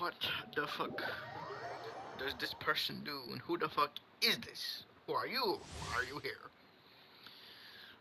What the fuck does this person do? And who the fuck is this? Who are you? Why are you here?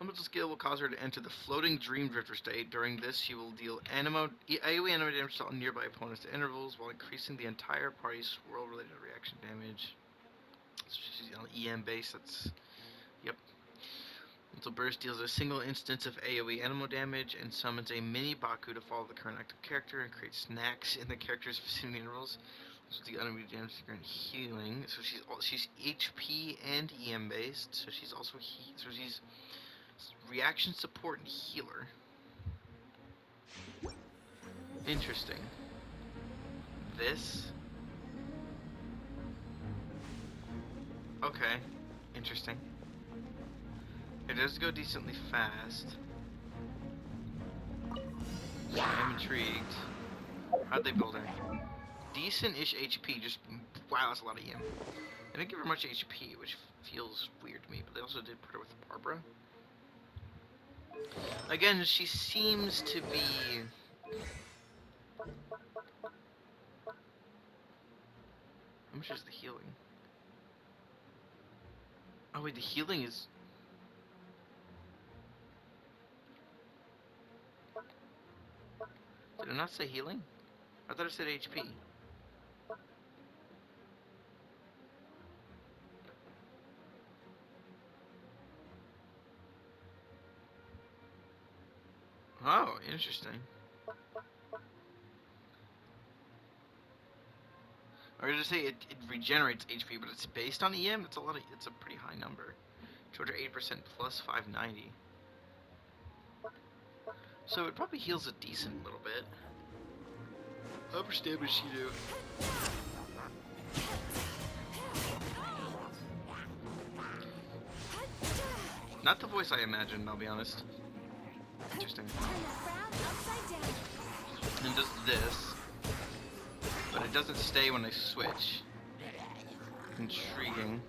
A mental skill will cause her to enter the floating dream drifter state. During this, she will deal AoE animo damage to all nearby opponents at intervals while increasing the entire party's swirl-related reaction damage. So she's on EM base, that's... Yep. Mental Burst deals a single instance of AoE animo damage and summons a mini Baku to follow the current active character and create snacks in the character's vicinity intervals. So the enemy damage to grant healing. So she's HP and EM based. So she's also she's reaction support and healer. Interesting. This. Okay. Interesting. It does go decently fast. So I'm intrigued. How'd they build her? Decent-ish HP, just wow, that's a lot of EM. They didn't give her much HP, which feels weird to me, but they also did put her with Barbara. Again, she seems to be... How much is the healing? Oh wait, the healing is... Did it not say healing? I thought it said HP. Oh, interesting. Or did it say it regenerates HP, but it's based on EM? It's a lot of, it's a pretty high number. 208% plus 590. So it probably heals a decent little bit. How much damage she do? Not the voice I imagined, I'll be honest. Interesting. And does this, but it doesn't stay when I switch. Intriguing.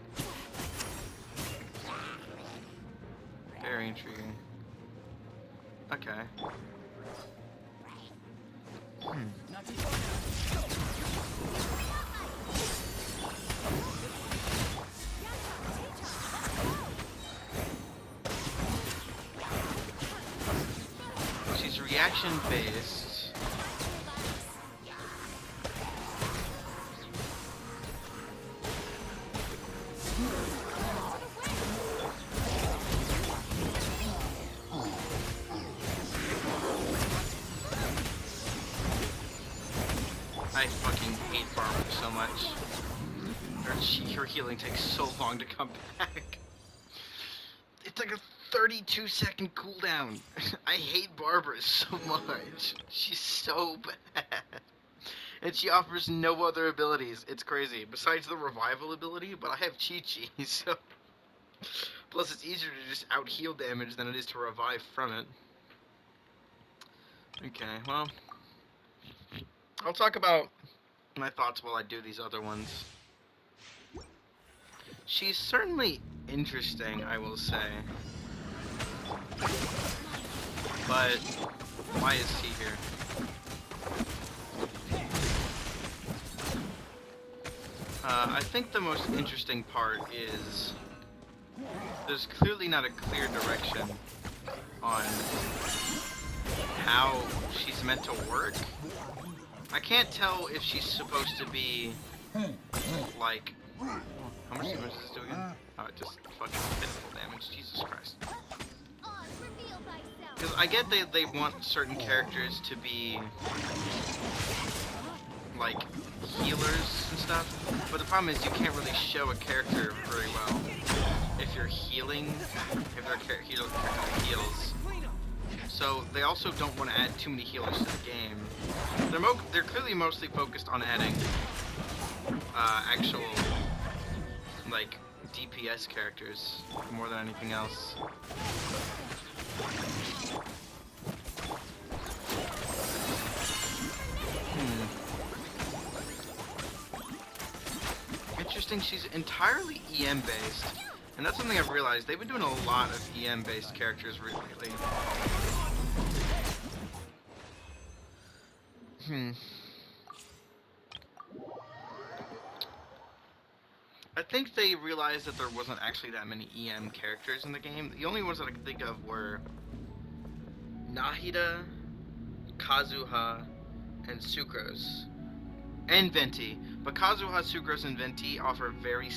Very intriguing. Okay. She's reaction based. I fucking hate Barbara so much. Her healing takes so long to come back. It's like a 32-second cooldown. I hate Barbara so much. She's so bad. And she offers no other abilities. It's crazy. Besides the revival ability, but I have Chi-Chi, so... Plus it's easier to just out-heal damage than it is to revive from it. Okay, well... I'll talk about my thoughts while I do these other ones. She's certainly interesting, I will say. But why is he here? I think the most interesting part is there's clearly not a clear direction on how she's meant to work. I can't tell if she's supposed to be, like, how much damage does this do again? Oh, it just fucking pitiful damage, Jesus Christ. Because I get they want certain characters to be, like, healers and stuff, but the problem is you can't really show a character very well if you're healing, if their character heals. So they also don't want to add too many healers to the game. They're clearly mostly focused on adding actual, like, DPS characters more than anything else. Interesting, she's entirely EM based. And that's something I've realized. They've been doing a lot of EM based characters lately. I think they realized that there wasn't actually that many EM characters in the game. The only ones that I could think of were Nahida, Kazuha, and Sucrose, and Venti. But Kazuha, Sucrose, and Venti offer very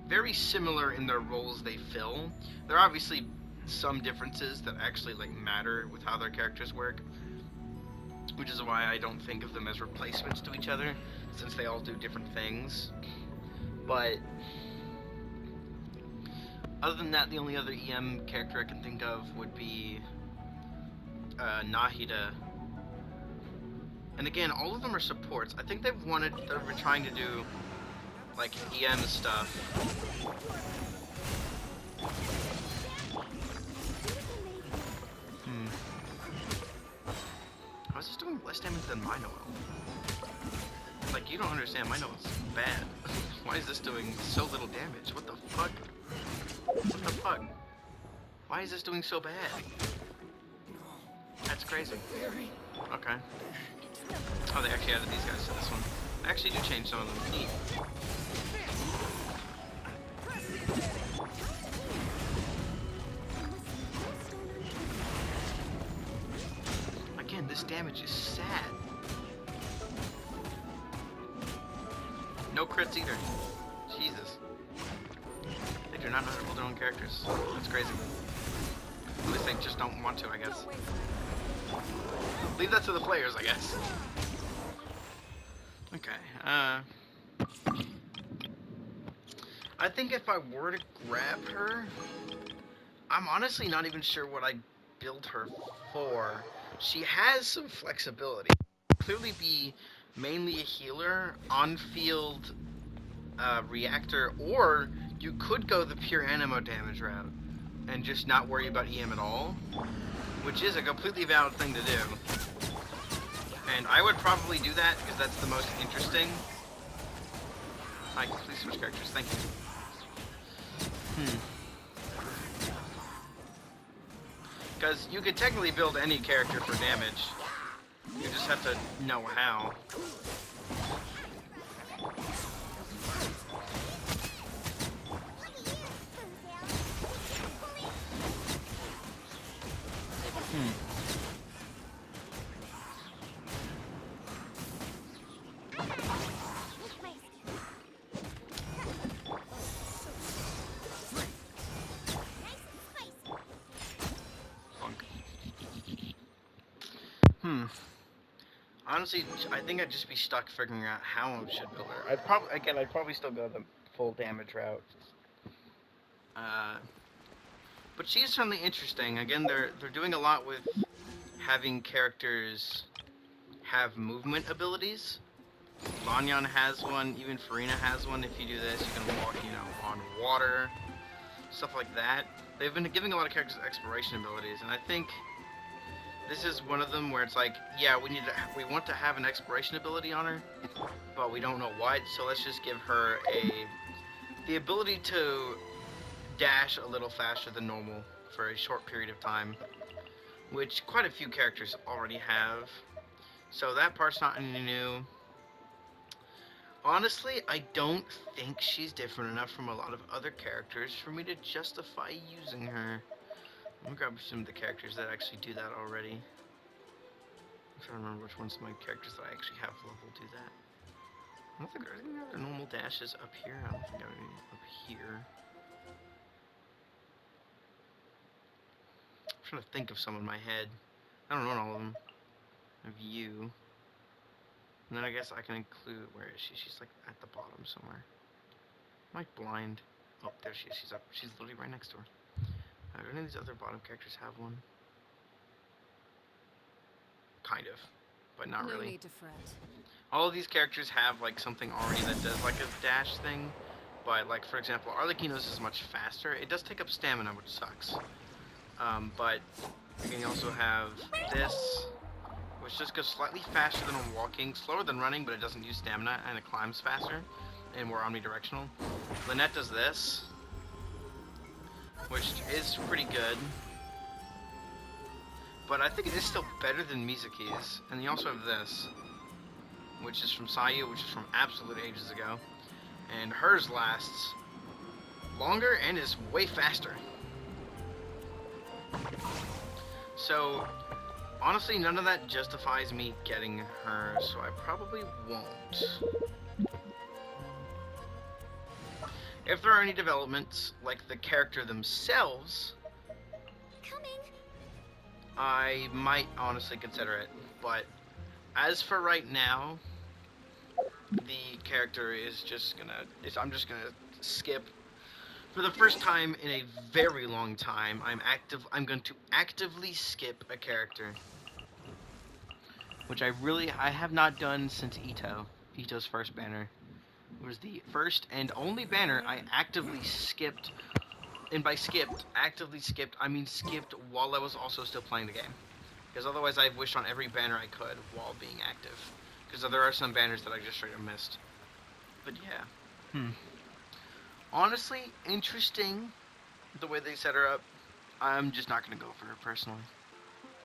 very similar in their roles they fill. There are obviously some differences that actually like matter with how their characters work, which is why I don't think of them as replacements to each other, since they all do different things. But other than that, the only other EM character I can think of would be Nahida. And again, all of them are supports. I think they've been trying to do like EM stuff. How is this doing less damage than my Noel? Like, you don't understand, my Noel's bad. Why is this doing so little damage? What the fuck? What the fuck? Why is this doing so bad? That's crazy. Okay. Oh, they actually added these guys to this one. They actually do change some of them. Neat. Again, this damage is sad. No crits either. Jesus. They do not know how to build their own characters. That's crazy. At least they just don't want to, I guess. Leave that to the players, I guess. Okay, I think if I were to grab her, I'm honestly not even sure what I'd build her for. She has some flexibility. Clearly be mainly a healer, on-field reactor, or you could go the pure animo damage route and just not worry about EM at all, which is a completely valid thing to do. And I would probably do that because that's the most interesting. Hi, please switch characters, thank you. Because you could technically build any character for damage. You just have to know how. Honestly, I think I'd just be stuck figuring out how I should build her. I'd probably still go the full damage route. But she's certainly interesting. Again, they're doing a lot with having characters have movement abilities. Lanyan has one, even Farina has one. If you do this, you can walk, on water, stuff like that. They've been giving a lot of characters exploration abilities, and I think this is one of them where it's like, yeah, we want to have an exploration ability on her, but we don't know what, so let's just give her the ability to dash a little faster than normal for a short period of time, which quite a few characters already have. So that part's not any new. Honestly, I don't think she's different enough from a lot of other characters for me to justify using her. I'm gonna grab some of the characters that actually do that already. I'm trying to remember which ones of my characters that I actually have level do that. I don't think there's any other normal dashes up here. I don't think I have any up here. I'm trying to think of some in my head. I don't know all of them. I have you. And then I guess I can include, where is she? She's like at the bottom somewhere. Am I blind? Oh, there she is. She's up. She's literally right next to her. Do any of these other bottom characters have one? Kind of, but not really. No need to fret. All of these characters have like something already that does like a dash thing, but like for example, Arlecchino's is much faster. It does take up stamina, which sucks. But you can also have this, which just goes slightly faster than walking, slower than running, but it doesn't use stamina and it climbs faster and more omnidirectional. Lynette does this, which is pretty good, but I think it is still better than Mizuki's. And you also have this, which is from Sayu, which is from absolute ages ago, and hers lasts longer and is way faster. So, honestly, none of that justifies me getting her, so I probably won't. If there are any developments, like the character themselves, I might honestly consider it. But as for right now, the character is just gonna. I'm just gonna skip. For the first time in a very long time, I'm going to actively skip a character, which I have not done since Ito's first banner. It was the first and only banner I actively skipped. And by skipped, actively skipped, I mean skipped while I was also still playing the game. Because otherwise I wished on every banner I could while being active. Because there are some banners that I just straight up missed. But yeah. Honestly, interesting the way they set her up. I'm just not going to go for her personally.